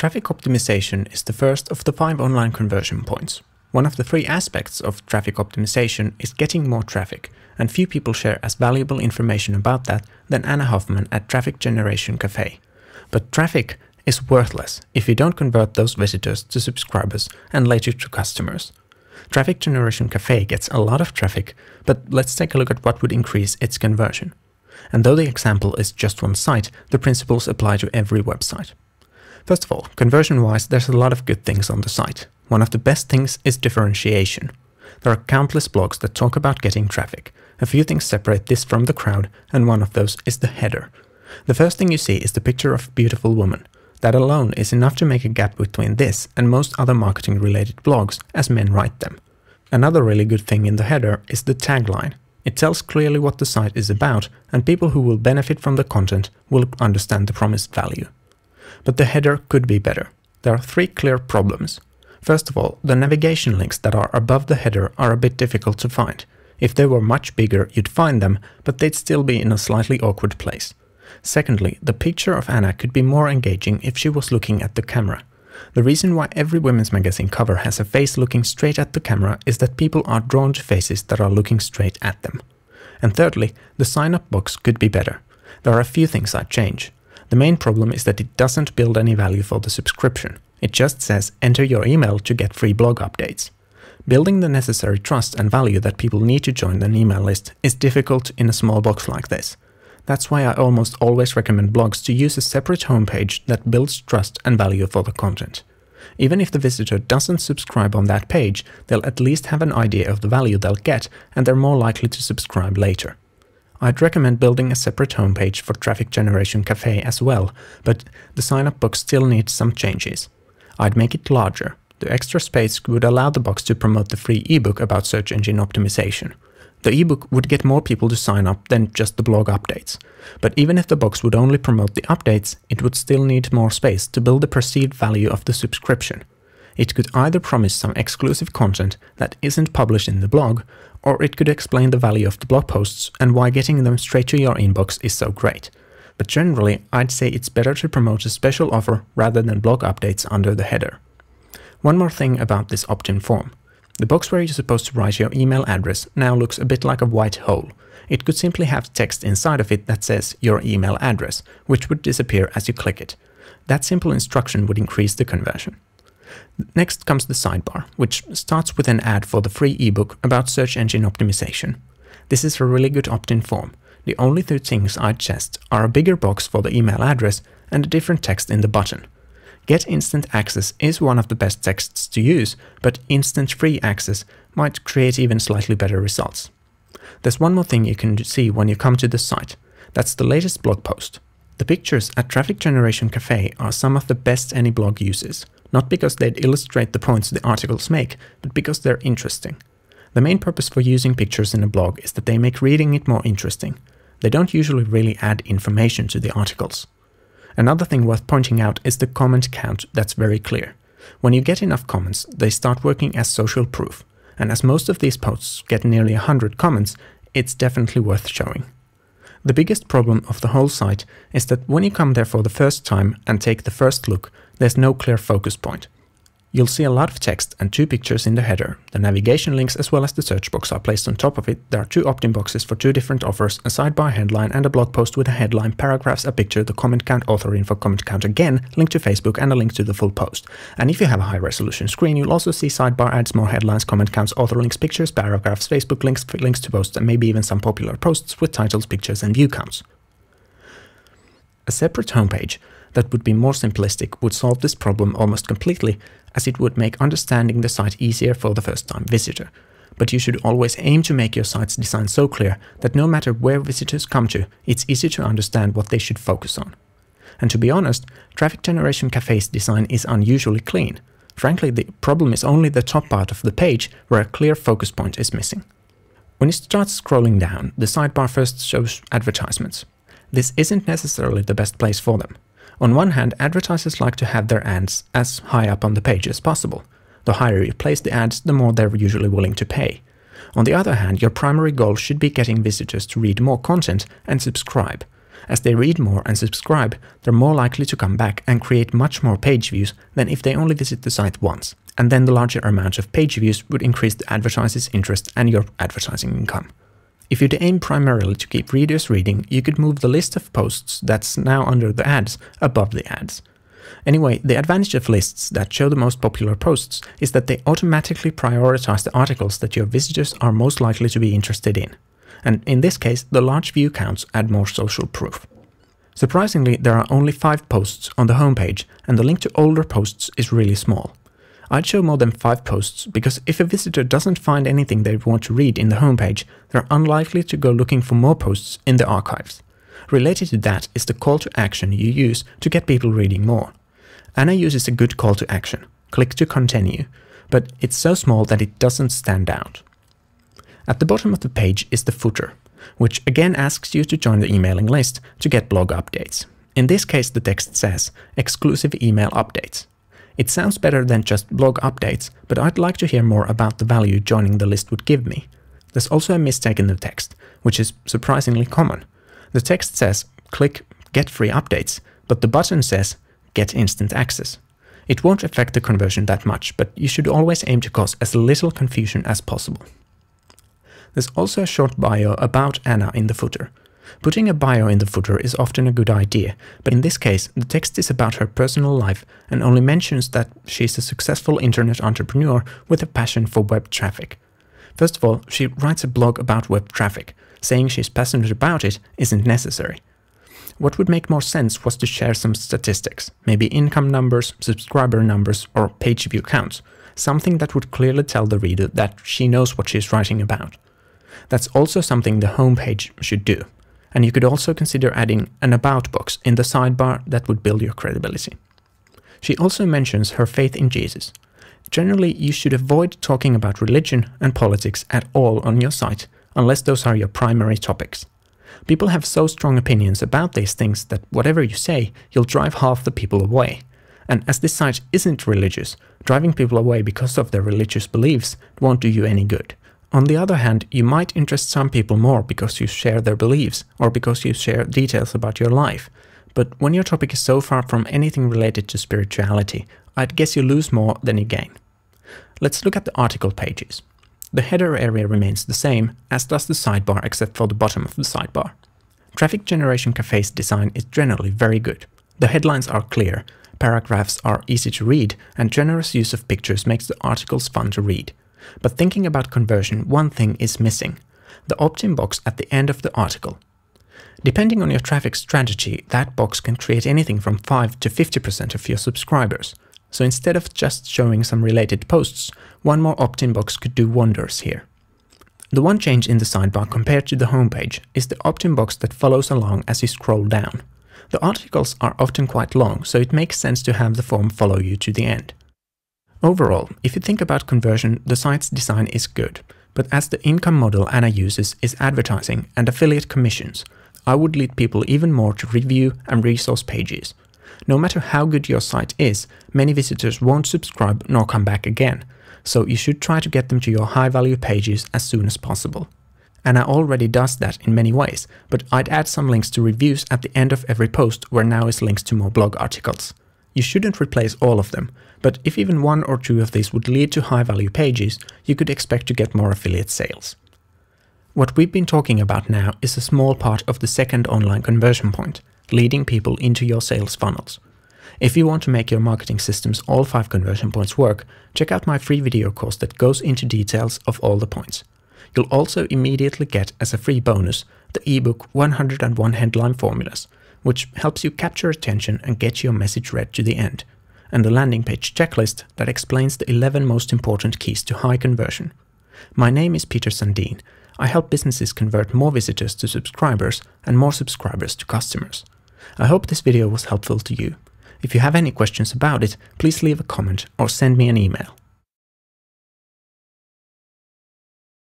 Traffic optimization is the first of the 5 online conversion points. One of the 3 aspects of traffic optimization is getting more traffic, and few people share as valuable information about that than Ana Hoffman at Traffic Generation Cafe. But traffic is worthless if you don't convert those visitors to subscribers and later to customers. Traffic Generation Cafe gets a lot of traffic, but let's take a look at what would increase its conversion. And though the example is just one site, the principles apply to every website. First of all, conversion-wise, there's a lot of good things on the site. One of the best things is differentiation. There are countless blogs that talk about getting traffic. A few things separate this from the crowd, and one of those is the header. The first thing you see is the picture of a beautiful woman. That alone is enough to make a gap between this and most other marketing-related blogs, as men write them. Another really good thing in the header is the tagline. It tells clearly what the site is about, and people who will benefit from the content will understand the promised value. But the header could be better. There are 3 clear problems. First of all, the navigation links that are above the header are a bit difficult to find. If they were much bigger, you'd find them, but they'd still be in a slightly awkward place. Secondly, the picture of Anna could be more engaging if she was looking at the camera. The reason why every women's magazine cover has a face looking straight at the camera is that people are drawn to faces that are looking straight at them. And thirdly, the sign-up box could be better. There are a few things I'd change. The main problem is that it doesn't build any value for the subscription. It just says enter your email to get free blog updates. Building the necessary trust and value that people need to join an email list is difficult in a small box like this. That's why I almost always recommend blogs to use a separate homepage that builds trust and value for the content. Even if the visitor doesn't subscribe on that page, they'll at least have an idea of the value they'll get, and they're more likely to subscribe later. I'd recommend building a separate homepage for Traffic Generation Cafe as well, but the sign-up box still needs some changes. I'd make it larger. The extra space would allow the box to promote the free ebook about search engine optimization. The ebook would get more people to sign up than just the blog updates. But even if the box would only promote the updates, it would still need more space to build the perceived value of the subscription. It could either promise some exclusive content that isn't published in the blog, or it could explain the value of the blog posts and why getting them straight to your inbox is so great. But generally, I'd say it's better to promote a special offer rather than blog updates under the header. One more thing about this opt-in form. The box where you're supposed to write your email address now looks a bit like a white hole. It could simply have text inside of it that says your email address, which would disappear as you click it. That simple instruction would increase the conversion. Next comes the sidebar, which starts with an ad for the free ebook about search engine optimization. This is a really good opt-in form. The only 2 things I'd suggest are a bigger box for the email address and a different text in the button. Get instant access is one of the best texts to use, but instant free access might create even slightly better results. There's one more thing you can see when you come to the site. That's the latest blog post. The pictures at Traffic Generation Cafe are some of the best any blog uses. Not because they'd illustrate the points the articles make, but because they're interesting. The main purpose for using pictures in a blog is that they make reading it more interesting. They don't usually really add information to the articles. Another thing worth pointing out is the comment count that's very clear. When you get enough comments, they start working as social proof. And as most of these posts get nearly 100 comments, it's definitely worth showing. The biggest problem of the whole site is that when you come there for the first time and take the first look, there's no clear focus point. You'll see a lot of text and 2 pictures in the header. The navigation links as well as the search box are placed on top of it. There are 2 opt-in boxes for 2 different offers, a sidebar headline and a blog post with a headline, paragraphs, a picture, the comment count, author info, comment count again, link to Facebook and a link to the full post. And if you have a high resolution screen, you'll also see sidebar ads, more headlines, comment counts, author links, pictures, paragraphs, Facebook links, links to posts, and maybe even some popular posts with titles, pictures and view counts. A separate homepage that would be more simplistic would solve this problem almost completely, as it would make understanding the site easier for the first-time visitor. But you should always aim to make your site's design so clear that no matter where visitors come to, it's easy to understand what they should focus on. And to be honest, Traffic Generation Cafe's design is unusually clean. Frankly, the problem is only the top part of the page where a clear focus point is missing. When you start scrolling down, the sidebar first shows advertisements. This isn't necessarily the best place for them. On one hand, advertisers like to have their ads as high up on the page as possible. The higher you place the ads, the more they're usually willing to pay. On the other hand, your primary goal should be getting visitors to read more content and subscribe. As they read more and subscribe, they're more likely to come back and create much more page views than if they only visit the site once. And then the larger amount of page views would increase the advertiser's interest and your advertising income. If you'd aim primarily to keep readers reading, you could move the list of posts that's now under the ads above the ads. Anyway, the advantage of lists that show the most popular posts is that they automatically prioritize the articles that your visitors are most likely to be interested in. And in this case, the large view counts add more social proof. Surprisingly, there are only 5 posts on the homepage, and the link to older posts is really small. I'd show more than 5 posts because if a visitor doesn't find anything they want to read in the homepage, they're unlikely to go looking for more posts in the archives. Related to that is the call to action you use to get people reading more. Ana uses a good call to action, click to continue, but it's so small that it doesn't stand out. At the bottom of the page is the footer, which again asks you to join the emailing list to get blog updates. In this case, the text says, exclusive email updates. It sounds better than just blog updates, but I'd like to hear more about the value joining the list would give me. There's also a mistake in the text, which is surprisingly common. The text says, click get free updates, but the button says, get instant access. It won't affect the conversion that much, but you should always aim to cause as little confusion as possible. There's also a short bio about Ana in the footer. Putting a bio in the footer is often a good idea, but in this case the text is about her personal life and only mentions that she's a successful internet entrepreneur with a passion for web traffic. First of all, she writes a blog about web traffic. Saying she's passionate about it isn't necessary. What would make more sense was to share some statistics, maybe income numbers, subscriber numbers, or page view counts, something that would clearly tell the reader that she knows what she's writing about. That's also something the homepage should do, and you could also consider adding an about box in the sidebar that would build your credibility. She also mentions her faith in Jesus. Generally, you should avoid talking about religion and politics at all on your site, unless those are your primary topics. People have so strong opinions about these things that whatever you say, you'll drive half the people away. And as this site isn't religious, driving people away because of their religious beliefs won't do you any good. On the other hand, you might interest some people more because you share their beliefs or because you share details about your life. But when your topic is so far from anything related to spirituality, I'd guess you lose more than you gain. Let's look at the article pages. The header area remains the same, as does the sidebar except for the bottom of the sidebar. Traffic Generation Cafe's design is generally very good. The headlines are clear, paragraphs are easy to read, and generous use of pictures makes the articles fun to read. But thinking about conversion, one thing is missing: the opt-in box at the end of the article. Depending on your traffic strategy, that box can create anything from 5 to 50% of your subscribers. So instead of just showing some related posts, one more opt-in box could do wonders here. The one change in the sidebar compared to the homepage is the opt-in box that follows along as you scroll down. The articles are often quite long, so it makes sense to have the form follow you to the end. Overall, if you think about conversion, the site's design is good, but as the income model Ana uses is advertising and affiliate commissions, I would lead people even more to review and resource pages. No matter how good your site is, many visitors won't subscribe nor come back again, so you should try to get them to your high-value pages as soon as possible. Ana already does that in many ways, but I'd add some links to reviews at the end of every post where now is links to more blog articles. You shouldn't replace all of them, but if even 1 or 2 of these would lead to high-value pages, you could expect to get more affiliate sales. What we've been talking about now is a small part of the second online conversion point, leading people into your sales funnels. If you want to make your marketing system's all 5 conversion points work, check out my free video course that goes into details of all the points. You'll also immediately get as a free bonus the ebook 101 Headline Formulas, which helps you capture attention and get your message read to the end, and the landing page checklist that explains the 11 most important keys to high conversion. My name is Peter Sandin. I help businesses convert more visitors to subscribers and more subscribers to customers. I hope this video was helpful to you. If you have any questions about it, please leave a comment or send me an email.